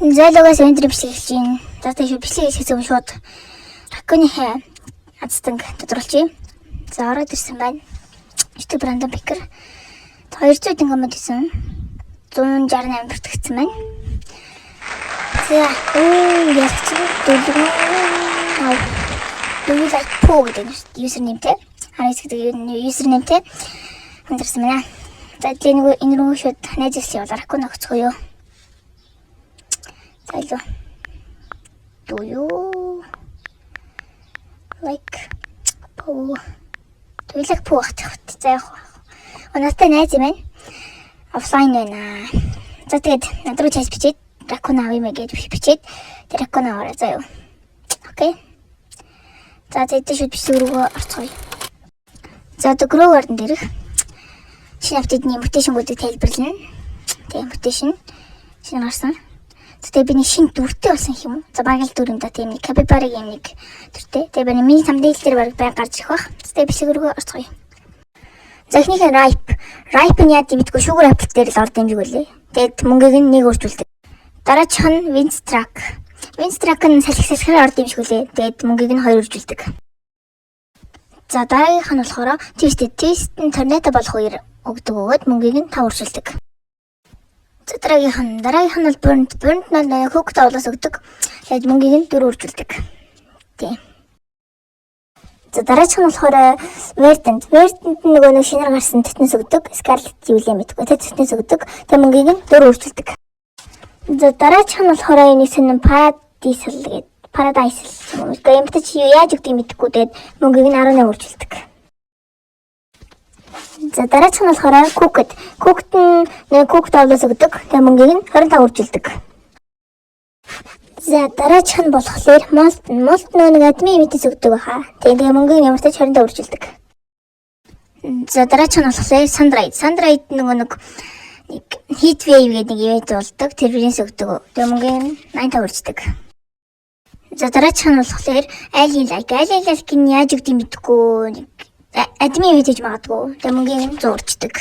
Зайлогоос өндөр бичлэгч юм. За тийш бичлэг хийх юм шууд. Раконы адстанг тодруулчих. За ороод ирсэн байна. YouTube random picker 200 коммент хийсэн. 168 бүртгэгдсэн байна. За яг дөрөв like po гэдэг username-тэй. Харин гэдэг username-тэй хандсан байна. За энэ рүү шууд найзлал явуулаа. Ракон өгцгөө юу. За илүү. Do you like po? Do you like po гэх. За яг. Оноотой найз юм байна. Офлайн байна. За тэгээд над руу чат бичээд ракон авъя мэ гэж бичээд тэр ракон аваарай заа юу. Окей. За тэгээд шууд бичлэг рүү орцгоё. За одоо Grow Garden дээрх шинэ апдейтний муташнгуудыг тайлбарлана. Тэгээд муташн шинэ гарсан. Тэгээд би нэг шинэ дүртэй болсон юм уу? За багал дүрэндээ тийм нэг capybara-гийн нэг дүртэй. Тэгээд би миний thumbnail дээр баг гарч ирэх бах. Тэгээд бичлэг рүү орцгоё. За эхнийх нь Ripe нь яа димтгүй sugar apple дээр л орд юм шиг үлээ. Тэгээд мөнгийг нь нэг өөрчилдөг. Дараачих нь Winstrack. Winstrack нь салхисаар орд юм шиг үлээ. Тэгээд мөнгийг нь хоёр үржилдэг. За дараагийнх нь болохоор Twist нь торнадо болох үеэр өгдөг өгөөд мөнгийг нь 5 үржилдэг. За дараагийнх нь бол Burnt нь Cooked Owlаас өгдөг. Тэгээд мөнгийг нь 4 үржилдэг. Тийм. За дараачих нь болохоор Verdant нөгөө нэг шинээр гарсан тэтнэс өгдөг. Scarlet юу л юм мэдгүй. Тэтнэс өгдөг. Тэгээ мөнгийг нь 4 үржилдэг. За дараачих нь болохоор энэ сонин Paradise гэдэг. Paradise юм. Гэхдээ юм чи яаж өгдөг мэдгүй. Тэгээд мөнгийг нь 18 үржилдэг. За дараачих нь болохоор Cooked нь нэг Cooked Owlаас өгдөг. Тэгээ мөнгийг нь 25 үржилдэг. За дараачих нь болохоор Molt нэг админ ивентээс өгдөг баха. Тэгээ мөнгөний ямар ч 25 үржилдэг. За дараачих нь болохоор Sunrise нөгөө нэг Heat Wave гэдэг нэг ивент болдог. Тэрнээс өгдөг. Тэгээ мөнгөний 85 үржилдэг. За дараачих нь болохоор Alien Like-ийн яаж өгдөг мэдгүй. Админ ивент гэж магадгүй. Тэгээ мөнгөний 100 үржилдэг.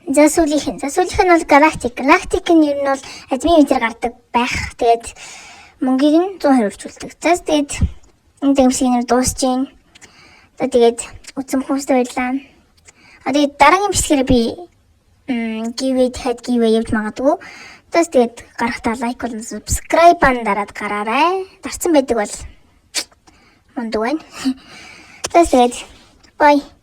За сүүлийнх нь бол Galactic нь ер нь бол админ ивентээр гардаг байх. Тэгээд мөнгийг нь 120 үржүүлдэг. За тэгээд энэ дэмжлэгээр дуусч гин. За тэгээд үзсэн хүмүүстээ баярлалаа. Тэгээд дараагийн бичлэгээр би giveaway явж магадгүй. Тэгээд гарахтаа лайк болон subscribe дараад гараарай. Дарсан байдаг бол мундаг байна. Тэгээд bye.